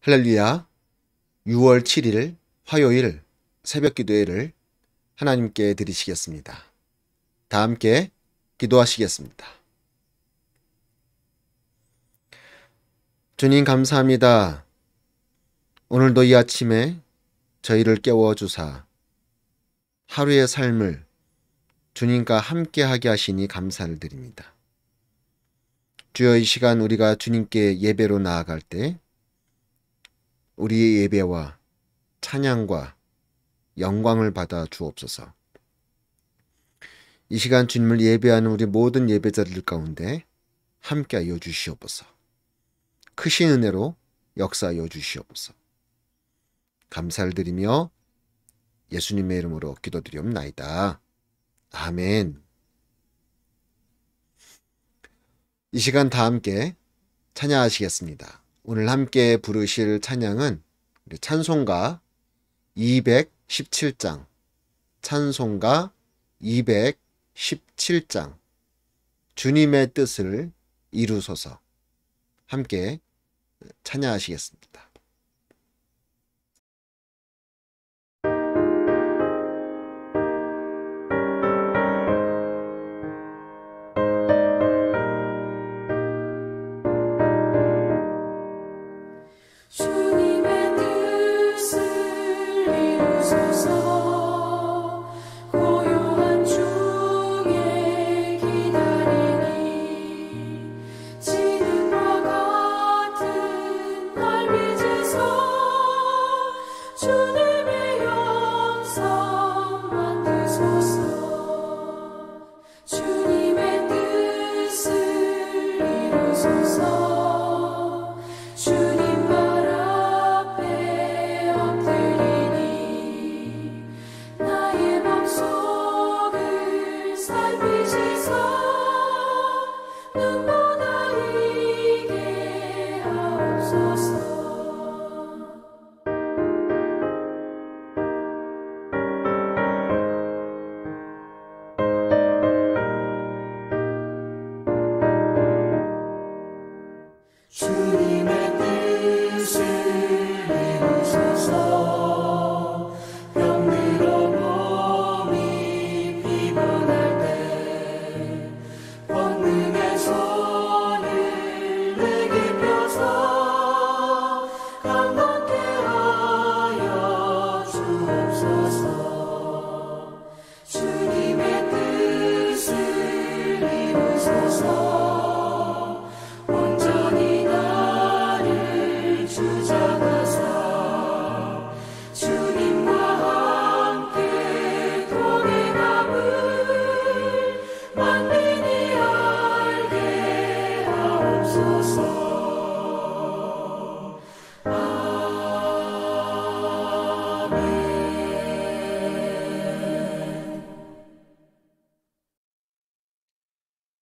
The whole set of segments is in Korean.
할렐루야. 6월 7일 화요일 새벽 기도회를 하나님께 드리시겠습니다. 다 함께 기도하시겠습니다. 주님 감사합니다. 오늘도 이 아침에 저희를 깨워주사 하루의 삶을 주님과 함께하게 하시니 감사를 드립니다. 주여, 이 시간 우리가 주님께 예배로 나아갈 때 우리의 예배와 찬양과 영광을 받아 주옵소서. 이 시간 주님을 예배하는 우리 모든 예배자들 가운데 함께하여 주시옵소서. 크신 은혜로 역사하여 주시옵소서. 감사를 드리며 예수님의 이름으로 기도드리옵나이다. 아멘. 이 시간 다 함께 찬양하시겠습니다. 오늘 함께 부르실 찬양은 찬송가 217장, 찬송가 217장, 주님의 뜻을 이루소서, 함께 찬양하시겠습니다.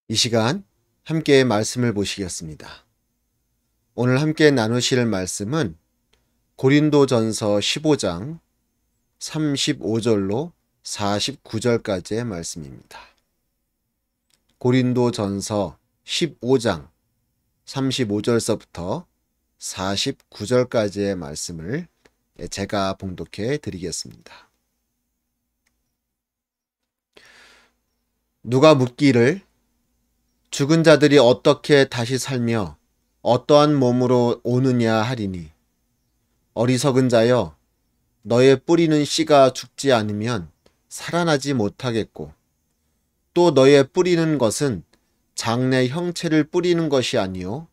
이 시간 함께 말씀을 보시겠습니다. 오늘 함께 나누실 말씀은 고린도전서 15장 35절로 49절까지의 말씀입니다. 고린도전서 15장 35절서부터 49절까지의 말씀을 제가 봉독해 드리겠습니다. 누가 묻기를 죽은 자들이 어떻게 다시 살며 어떠한 몸으로 오느냐 하리니, 어리석은 자여, 너의 뿌리는 씨가 죽지 않으면 살아나지 못하겠고, 또 너의 뿌리는 것은 장래 형체를 뿌리는 것이 아니요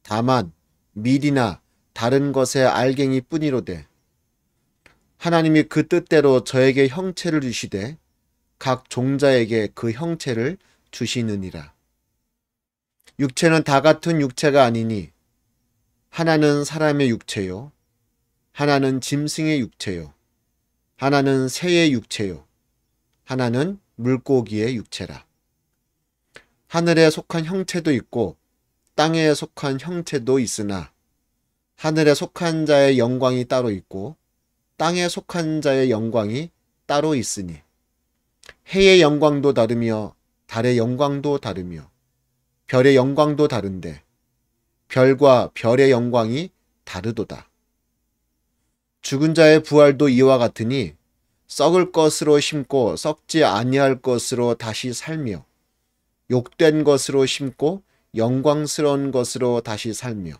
다만 밀이나 다른 것의 알갱이 뿐이로되, 하나님이 그 뜻대로 저에게 형체를 주시되 각 종자에게 그 형체를 주시느니라. 육체는 다 같은 육체가 아니니 하나는 사람의 육체요, 하나는 짐승의 육체요, 하나는 새의 육체요, 하나는 물고기의 육체라. 하늘에 속한 형체도 있고 땅에 속한 형체도 있으나 하늘에 속한 자의 영광이 따로 있고 땅에 속한 자의 영광이 따로 있으니, 해의 영광도 다르며 달의 영광도 다르며 별의 영광도 다른데 별과 별의 영광이 다르도다. 죽은 자의 부활도 이와 같으니 썩을 것으로 심고 썩지 아니할 것으로 다시 살며 욕된 것으로 심고 영광스러운 것으로 다시 살며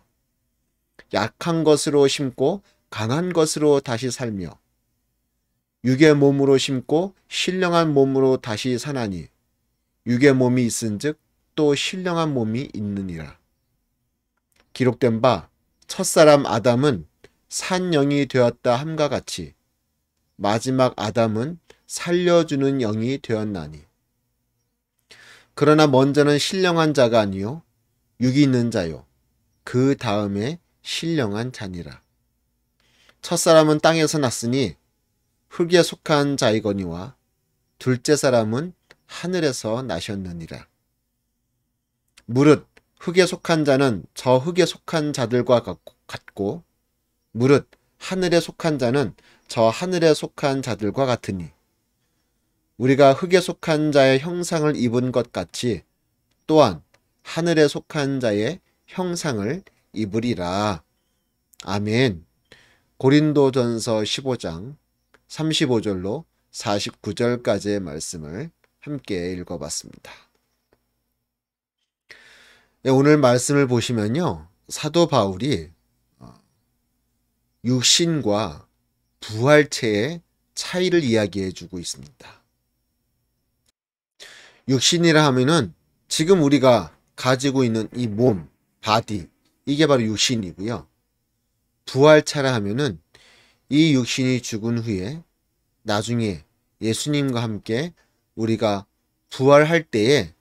약한 것으로 심고 강한 것으로 다시 살며 육의 몸으로 심고 신령한 몸으로 다시 사나니 육의 몸이 있은즉 또 신령한 몸이 있느니라. 기록된 바 첫사람 아담은 산 영이 되었다 함과 같이 마지막 아담은 살려주는 영이 되었나니 그러나 먼저는 신령한 자가 아니요 육이 있는 자요 그 다음에 신령한 자니라. 첫사람은 땅에서 났으니 흙에 속한 자이거니와 둘째 사람은 하늘에서 나셨느니라. 무릇 흙에 속한 자는 저 흙에 속한 자들과 같고 무릇 하늘에 속한 자는 저 하늘에 속한 자들과 같으니 우리가 흙에 속한 자의 형상을 입은 것 같이 또한 하늘에 속한 자의 형상을 입으리라. 아멘. 고린도전서 15장 35절로 49절까지의 말씀을 함께 읽어봤습니다. 오늘 말씀을 보시면요. 사도 바울이 육신과 부활체의 차이를 이야기해 주고 있습니다. 육신이라 하면은 지금 우리가 가지고 있는 이 몸, 바디, 이게 바로 육신이고요. 부활체라 하면은 이 육신이 죽은 후에 나중에 예수님과 함께 우리가 부활할 때에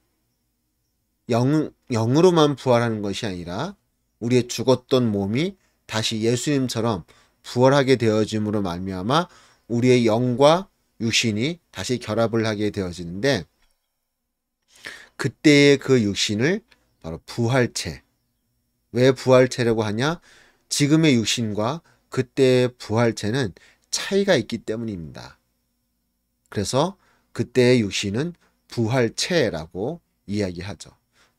영으로만 부활하는 것이 아니라 우리의 죽었던 몸이 다시 예수님처럼 부활하게 되어짐으로 말미암아 우리의 영과 육신이 다시 결합을 하게 되어지는데 그때의 그 육신을 바로 부활체. 왜 부활체라고 하냐? 지금의 육신과 그때의 부활체는 차이가 있기 때문입니다. 그래서 그때의 육신은 부활체라고 이야기하죠.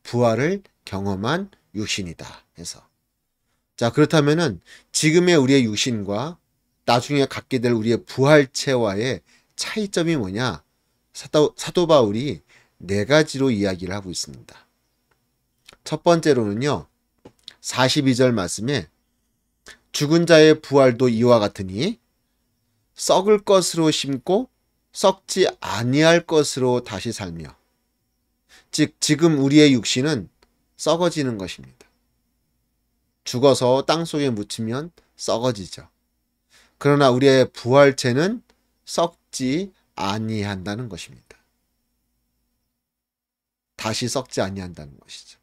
부활을 경험한 육신이다 해서. 자, 그렇다면은 지금의 우리의 육신과 나중에 갖게 될 우리의 부활체와의 차이점이 뭐냐? 사도 바울이 네 가지로 이야기를 하고 있습니다. 첫 번째로는요. 42절 말씀에 죽은 자의 부활도 이와 같으니 썩을 것으로 심고 썩지 아니할 것으로 다시 살며 즉 지금 우리의 육신은 썩어지는 것입니다. 죽어서 땅속에 묻히면 썩어지죠. 그러나 우리의 부활체는 썩지 아니한다는 것입니다. 다시 썩지 아니한다는 것이죠.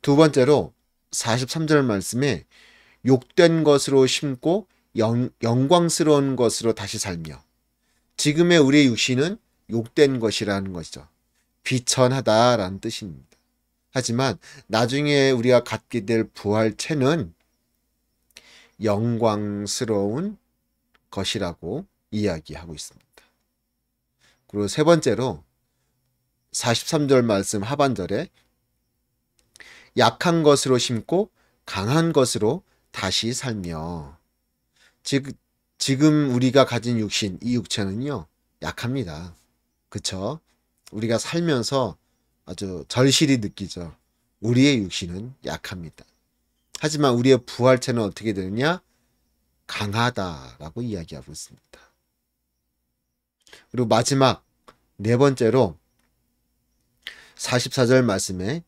두 번째로 43절 말씀에 욕된 것으로 심고 영광스러운 것으로 다시 살며 지금의 우리의 육신은 욕된 것이라는 것이죠. 비천하다라는 뜻입니다. 하지만 나중에 우리가 갖게 될 부활체는 영광스러운 것이라고 이야기하고 있습니다. 그리고 세 번째로 43절 말씀 하반절에 약한 것으로 심고 강한 것으로 다시 살며 지금 우리가 가진 육신, 이 육체는요 약합니다. 그쵸? 우리가 살면서 아주 절실히 느끼죠. 우리의 육신은 약합니다. 하지만 우리의 부활체는 어떻게 되느냐? 강하다라고 이야기하고 있습니다. 그리고 마지막 네 번째로 44절 말씀에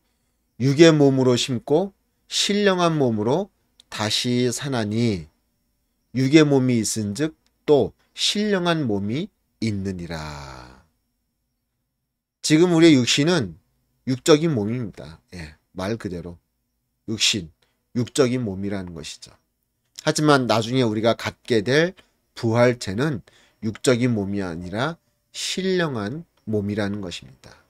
육의 몸으로 심고 신령한 몸으로 다시 사나니 육의 몸이 있은즉 또 신령한 몸이 있느니라. 지금 우리의 육신은 육적인 몸입니다. 예, 말 그대로 육신, 육적인 몸이라는 것이죠. 하지만 나중에 우리가 갖게 될 부활체는 육적인 몸이 아니라 신령한 몸이라는 것입니다.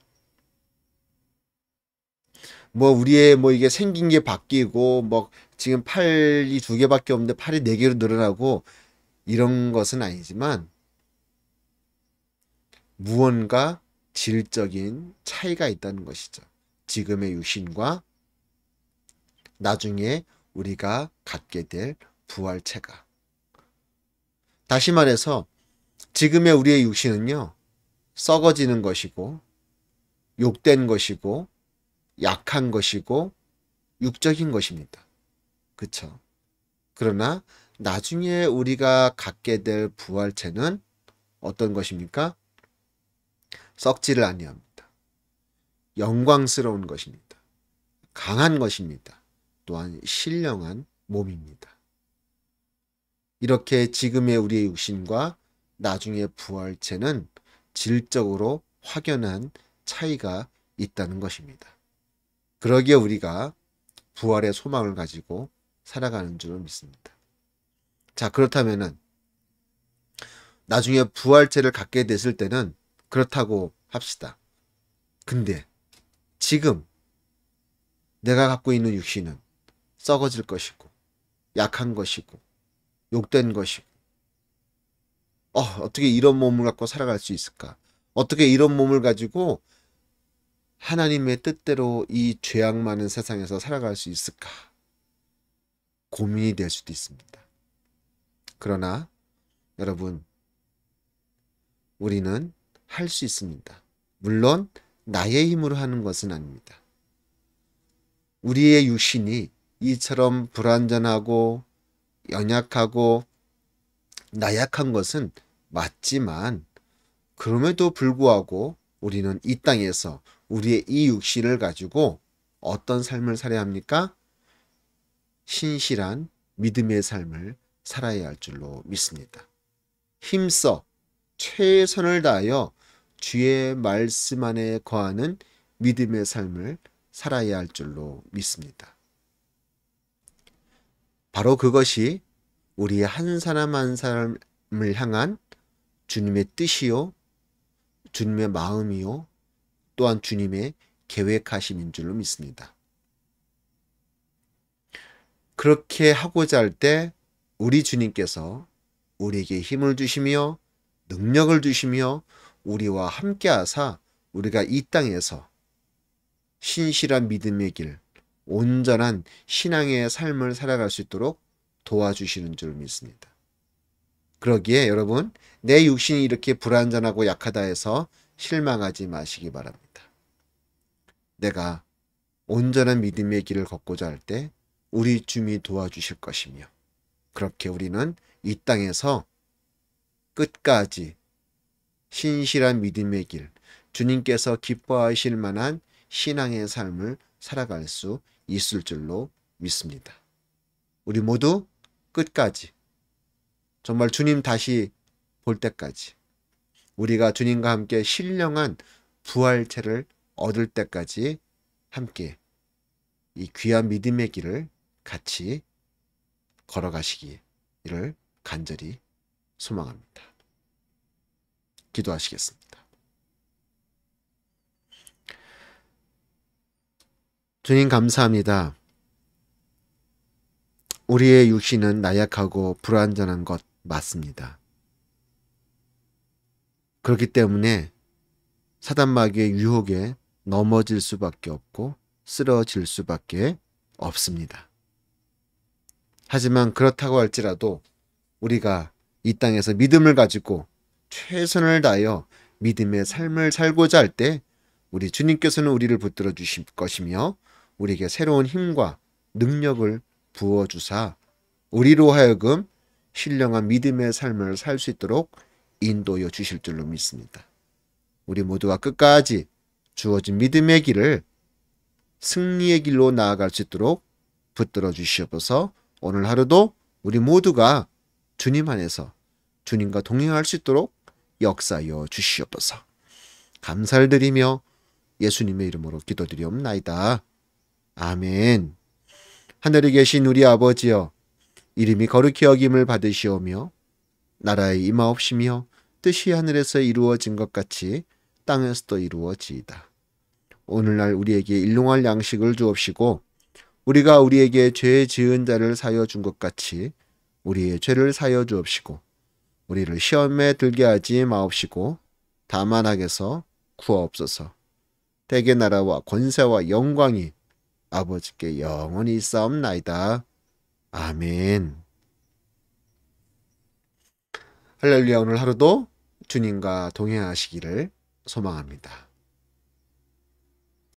우리의 이게 생긴 게 바뀌고 지금 팔이 2개밖에 없는데 팔이 4개로 늘어나고 이런 것은 아니지만 무언가 질적인 차이가 있다는 것이죠. 지금의 육신과 나중에 우리가 갖게 될 부활체가. 다시 말해서 지금의 우리의 육신은요, 썩어지는 것이고 욕된 것이고 약한 것이고 육적인 것입니다. 그쵸? 그러나 나중에 우리가 갖게 될 부활체는 어떤 것입니까? 썩지를 아니합니다. 영광스러운 것입니다. 강한 것입니다. 또한 신령한 몸입니다. 이렇게 지금의 우리의 육신과 나중의 부활체는 질적으로 확연한 차이가 있다는 것입니다. 그러기에 우리가 부활의 소망을 가지고 살아가는 줄을 믿습니다. 자, 그렇다면은 나중에 부활체를 갖게 됐을 때는 그렇다고 합시다. 근데 지금 내가 갖고 있는 육신은 썩어질 것이고 약한 것이고 욕된 것이고 어떻게 이런 몸을 갖고 살아갈 수 있을까? 어떻게 이런 몸을 가지고 하나님의 뜻대로 이 죄악 많은 세상에서 살아갈 수 있을까? 고민이 될 수도 있습니다. 그러나 여러분, 우리는 할 수 있습니다. 물론 나의 힘으로 하는 것은 아닙니다. 우리의 육신이 이처럼 불완전하고 연약하고 나약한 것은 맞지만 그럼에도 불구하고 우리는 이 땅에서 우리의 이 육신을 가지고 어떤 삶을 살아야 합니까? 신실한 믿음의 삶을 살아야 할 줄로 믿습니다. 힘써 최선을 다하여 주의 말씀 안에 거하는 믿음의 삶을 살아야 할 줄로 믿습니다. 바로 그것이 우리의 한 사람 한 사람을 향한 주님의 뜻이요, 주님의 마음이요, 또한 주님의 계획하심인 줄로 믿습니다. 그렇게 하고자 할 때 우리 주님께서 우리에게 힘을 주시며 능력을 주시며 우리와 함께 하사 우리가 이 땅에서 신실한 믿음의 길, 온전한 신앙의 삶을 살아갈 수 있도록 도와주시는 줄 믿습니다. 그러기에 여러분, 내 육신이 이렇게 불완전하고 약하다 해서 실망하지 마시기 바랍니다. 내가 온전한 믿음의 길을 걷고자 할 때 우리 주님이 도와주실 것이며, 그렇게 우리는 이 땅에서 끝까지 신실한 믿음의 길, 주님께서 기뻐하실 만한 신앙의 삶을 살아갈 수 있을 줄로 믿습니다. 우리 모두 끝까지, 정말 주님 다시 볼 때까지, 우리가 주님과 함께 신령한 부활체를 얻을 때까지 함께 이 귀한 믿음의 길을 같이 걸어가시기를 간절히 소망합니다. 기도하시겠습니다. 주님 감사합니다. 우리의 육신은 나약하고 불완전한 것 맞습니다. 그렇기 때문에 사단마귀의 유혹에 넘어질 수밖에 없고 쓰러질 수밖에 없습니다. 하지만 그렇다고 할지라도 우리가 이 땅에서 믿음을 가지고 최선을 다하여 믿음의 삶을 살고자 할 때 우리 주님께서는 우리를 붙들어 주실 것이며 우리에게 새로운 힘과 능력을 부어주사 우리로 하여금 신령한 믿음의 삶을 살 수 있도록 인도해 주실 줄로 믿습니다. 우리 모두가 끝까지 주어진 믿음의 길을 승리의 길로 나아갈 수 있도록 붙들어 주시옵소서. 오늘 하루도 우리 모두가 주님 안에서 주님과 동행할 수 있도록 역사하여 주시옵소서. 감사를 드리며 예수님의 이름으로 기도드리옵나이다. 아멘. 하늘에 계신 우리 아버지여, 이름이 거룩히 여김을 받으시오며 나라의 임하옵시며 뜻이 하늘에서 이루어진 것 같이 땅에서도 이루어지이다. 오늘날 우리에게 일용할 양식을 주옵시고 우리가 우리에게 죄 지은 자를 사여 준 것 같이 우리의 죄를 사여 주옵시고 우리를 시험에 들게 하지 마옵시고 다만 악에서 구하옵소서. 대개 나라와 권세와 영광이 아버지께 영원히 있사옵나이다. 아멘. 할렐루야, 오늘 하루도 주님과 동행하시기를 소망합니다.